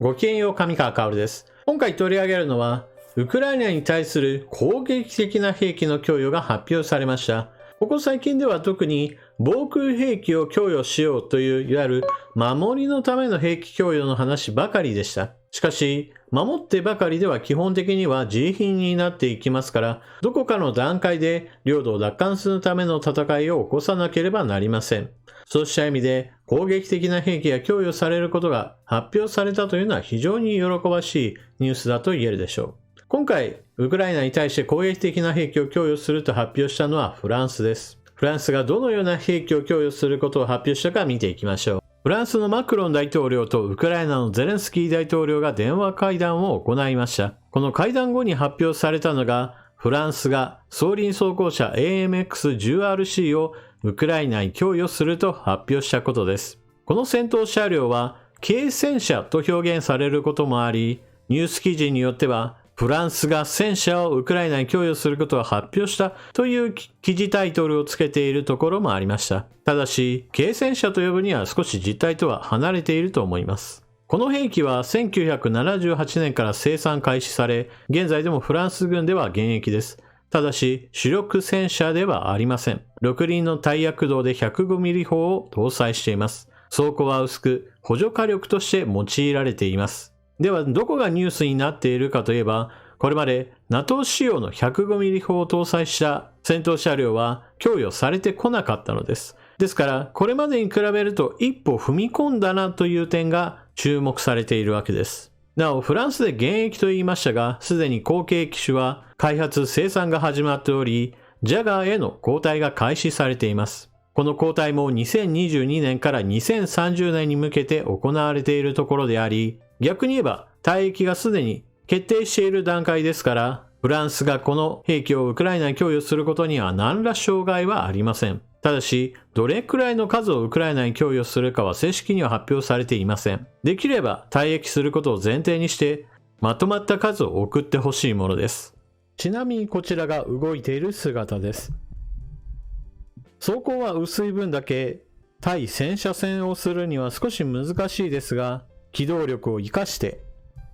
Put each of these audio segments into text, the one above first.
ごきげんよう、上川薫です。今回取り上げるのは、ウクライナに対する攻撃的な兵器の供与が発表されました。ここ最近では特に防空兵器を供与しようといういわゆる守りのための兵器供与の話ばかりでした。しかし、守ってばかりでは基本的には自費になっていきますから、どこかの段階で領土を奪還するための戦いを起こさなければなりません。そうした意味で攻撃的な兵器が供与されることが発表されたというのは非常に喜ばしいニュースだと言えるでしょう。今回、ウクライナに対して攻撃的な兵器を供与すると発表したのはフランスです。フランスがどのような兵器を供与することを発表したか見ていきましょう。フランスのマクロン大統領とウクライナのゼレンスキー大統領が電話会談を行いました。この会談後に発表されたのが、フランスが装輪装甲車 AMX-10RC をウクライナに供与すると発表したことです。この戦闘車両は軽戦車と表現されることもあり、ニュース記事によってはフランスが戦車をウクライナに供与することを発表したという記事タイトルをつけているところもありました。ただし、軽戦車と呼ぶには少し実態とは離れていると思います。この兵器は1978年から生産開始され、現在でもフランス軍では現役です。ただし、主力戦車ではありません。6輪の大躍動で 105mm 砲を搭載しています。装甲は薄く、補助火力として用いられています。では、どこがニュースになっているかといえば、これまで NATO 仕様の 105mm 砲を搭載した戦闘車両は供与されてこなかったのです。ですから、これまでに比べると一歩踏み込んだなという点が注目されているわけです。なお、フランスで現役と言いましたが、すでに後継機種は開発・生産が始まっており、ジャガーへの交代が開始されています。この交代も2022年から2030年に向けて行われているところであり、逆に言えば退役がすでに決定している段階ですから、フランスがこの兵器をウクライナに供与することには何ら障害はありません。ただし、どれくらいの数をウクライナに供与するかは正式には発表されていません。できれば退役することを前提にして、まとまった数を送ってほしいものです。ちなみにこちらが動いている姿です。装甲は薄い分だけ対戦車戦をするには少し難しいですが、機動力を生かして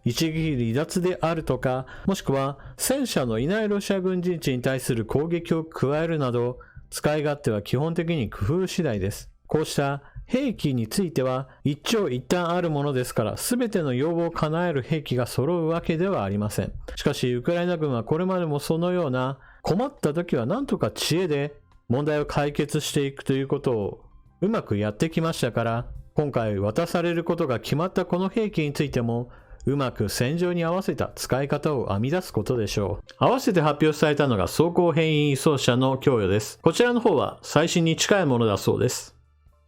一撃離脱であるとか、もしくは戦車のいないロシア軍陣地に対する攻撃を加えるなど、使い勝手は基本的に工夫次第です。こうした兵器については一長一短あるものですから、全ての要望を叶える兵器が揃うわけではありません。しかしウクライナ軍はこれまでもそのような困った時は何とか知恵で問題を解決していくということをうまくやってきましたから、今回渡されることが決まったこの兵器についてもうまく戦場に合わせた使い方を編み出すことでしょう。合わせて発表されたのが装甲変異輸送車の供与です。こちらの方は最新に近いものだそうです。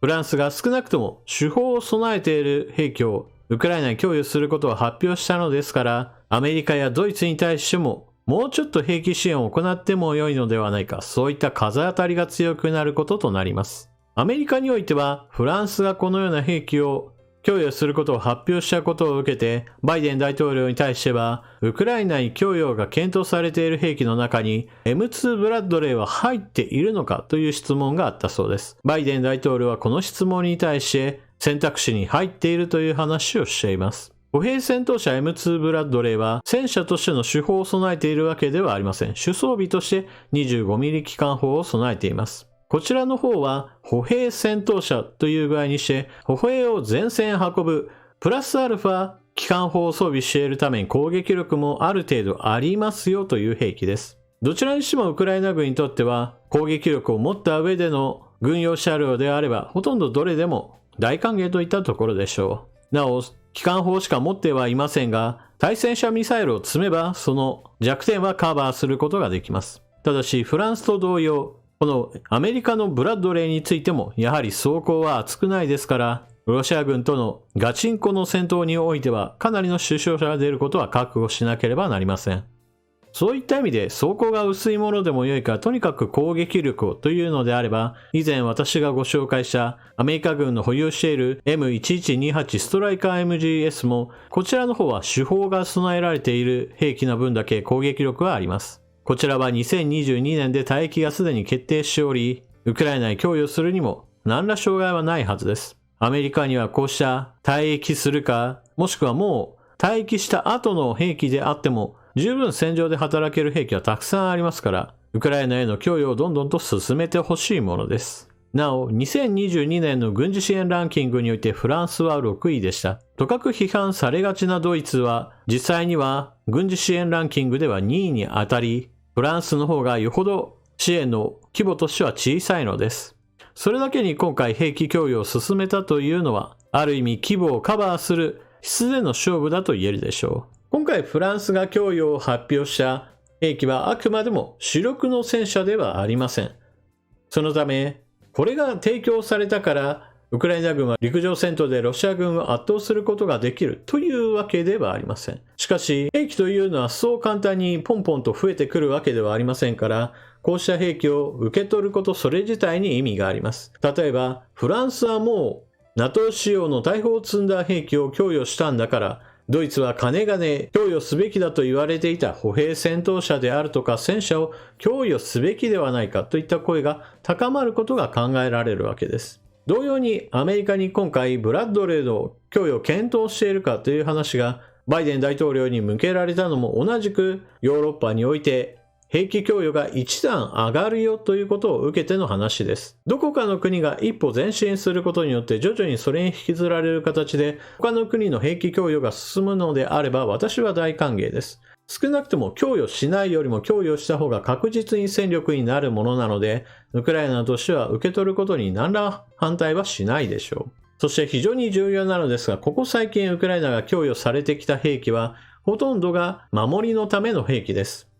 フランスが少なくとも主砲を備えている兵器をウクライナに供与することを発表したのですから、アメリカやドイツに対してももうちょっと兵器支援を行っても良いのではないか、そういった風当たりが強くなることとなります。アメリカにおいてはフランスがこのような兵器を供与することを発表したことを受けて、バイデン大統領に対しては、ウクライナに供与が検討されている兵器の中に M2 ブラッドレーは入っているのかという質問があったそうです。バイデン大統領はこの質問に対して選択肢に入っているという話をしています。歩兵戦闘車 M2 ブラッドレーは戦車としての主砲を備えているわけではありません。主装備として 25mm 機関砲を備えています。こちらの方は歩兵戦闘車という具合にして歩兵を前線へ運ぶプラスアルファ機関砲を装備しているために攻撃力もある程度ありますよという兵器です。どちらにしてもウクライナ軍にとっては攻撃力を持った上での軍用車両であればほとんどどれでも大歓迎といったところでしょう。なお機関砲しか持ってはいませんが対戦車ミサイルを積めばその弱点はカバーすることができます。ただしフランスと同様このアメリカのブラッドレーについてもやはり装甲は厚くないですから、ロシア軍とのガチンコの戦闘においてはかなりの死傷者が出ることは覚悟しなければなりません。そういった意味で装甲が薄いものでも良いからとにかく攻撃力をというのであれば、以前私がご紹介したアメリカ軍の保有している M1128 ストライカー MGS もこちらの方は主砲が備えられている兵器の分だけ攻撃力はあります。こちらは2022年で退役がすでに決定しており、ウクライナに供与するにも何ら障害はないはずです。アメリカにはこうした退役するかもしくはもう待機した後の兵器であっても、十分戦場で働ける兵器はたくさんありますから、ウクライナへの供与をどんどんと進めてほしいものです。なお、2022年の軍事支援ランキングにおいてフランスは6位でした。とかく批判されがちなドイツは、実際には軍事支援ランキングでは2位に当たり、フランスの方がよほど支援の規模としては小さいのです。それだけに今回兵器供与を進めたというのは、ある意味規模をカバーする質での勝負だと言えるでしょう。今回フランスが供与を発表した兵器はあくまでも主力の戦車ではありません。そのため、これが提供されたから、ウクライナ軍は陸上戦闘でロシア軍を圧倒することができるというわけではありません。しかし、兵器というのはそう簡単にポンポンと増えてくるわけではありませんから、こうした兵器を受け取ることそれ自体に意味があります。例えば、フランスはもう NATO 仕様の大砲を積んだ兵器を供与したんだから、ドイツは金々供与すべきだと言われていた歩兵戦闘車であるとか戦車を供与すべきではないかといった声が高まることが考えられるわけです。同様にアメリカに今回ブラッドレーの供与を検討しているかという話がバイデン大統領に向けられたのも同じくヨーロッパにおいて兵器供与が一段上がるよということを受けての話です。どこかの国が一歩前進することによって徐々にそれに引きずられる形で他の国の兵器供与が進むのであれば私は大歓迎です。少なくとも供与しないよりも供与した方が確実に戦力になるものなので、ウクライナとしては受け取ることに何ら反対はしないでしょう。そして非常に重要なのですが、ここ最近ウクライナが供与されてきた兵器はほとんどが守りのための兵器です。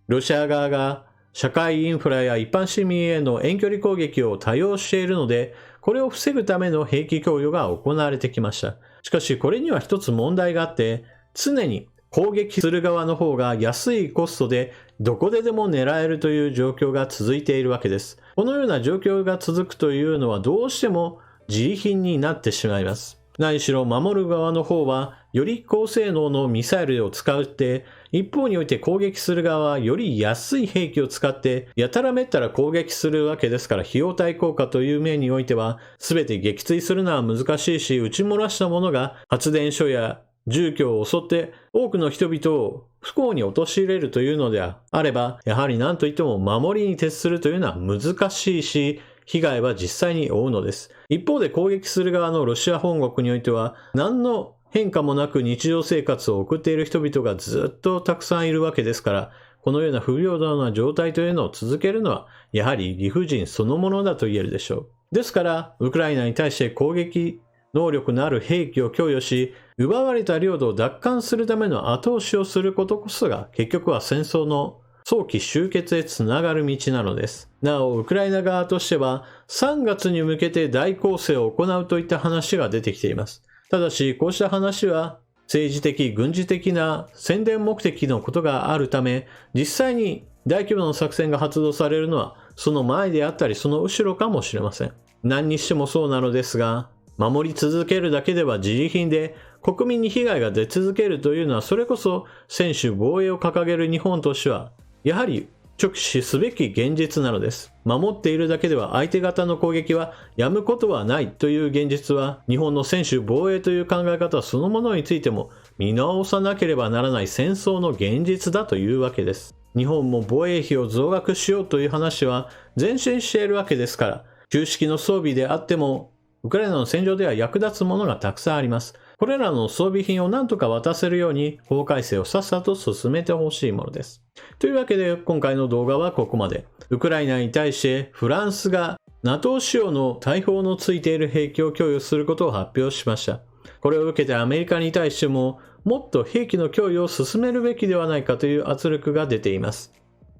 ロシア側が社会インフラや一般市民への遠距離攻撃を多用しているので、これを防ぐための兵器供与が行われてきました。しかしこれには一つ問題があって、常に攻撃する側の方が安いコストでどこででも狙えるという状況が続いているわけです。このような状況が続くというのはどうしても自利品になってしまいます。何しろ守る側の方はより高性能のミサイルを使って、一方において攻撃する側はより安い兵器を使ってやたらめったら攻撃するわけですから、費用対効果という面においては全て撃墜するのは難しいし、撃ち漏らしたものが発電所や住居を襲って多くの人々を不幸に陥れるというのであれば、やはり何といっても守りに徹するというのは難しいし、被害は実際に負うのです。一方で攻撃する側のロシア本国においては何の変化もなく日常生活を送っている人々がずっとたくさんいるわけですから、このような不平等な状態というのを続けるのはやはり理不尽そのものだと言えるでしょう。ですからウクライナに対して攻撃能力のある兵器を供与し、奪われた領土を奪還するための後押しをすることこそが結局は戦争の早期終結へつながる道なのです。なお、ウクライナ側としては3月に向けて大攻勢を行うといった話が出てきています。ただし、こうした話は政治的、軍事的な宣伝目的のことがあるため、実際に大規模な作戦が発動されるのはその前であったりその後ろかもしれません。何にしてもそうなのですが、守り続けるだけでは自利品で国民に被害が出続けるというのは、それこそ専守防衛を掲げる日本としてはやはり直視すべき現実なのです。守っているだけでは相手方の攻撃はやむことはないという現実は、日本の専守防衛という考え方そのものについても見直さなければならない戦争の現実だというわけです。日本も防衛費を増額しようという話は前進しているわけですから、旧式の装備であってもウクライナの戦場では役立つものがたくさんあります。これらの装備品を何とか渡せるように法改正をさっさと進めてほしいものです。というわけで今回の動画はここまで。ウクライナに対してフランスが NATO 仕様の大砲のついている兵器を供与することを発表しました。これを受けてアメリカに対してももっと兵器の供与を進めるべきではないかという圧力が出ています。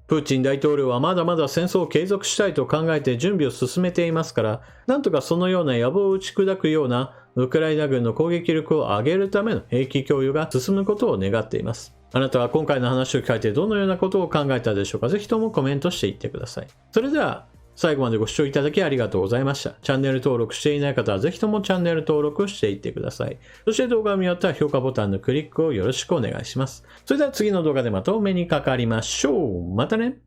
プーチン大統領はまだまだ戦争を継続したいと考えて準備を進めていますから、なんとかそのような野望を打ち砕くようなウクライナ軍の攻撃力を上げるための兵器供与が進むことを願っています。あなたは今回の話を聞いてどのようなことを考えたでしょうか。ぜひともコメントしていってください。それでは最後までご視聴いただきありがとうございました。チャンネル登録していない方はぜひともチャンネル登録していってください。そして動画を見終わったら評価ボタンのクリックをよろしくお願いします。それでは次の動画でまたお目にかかりましょう。またね。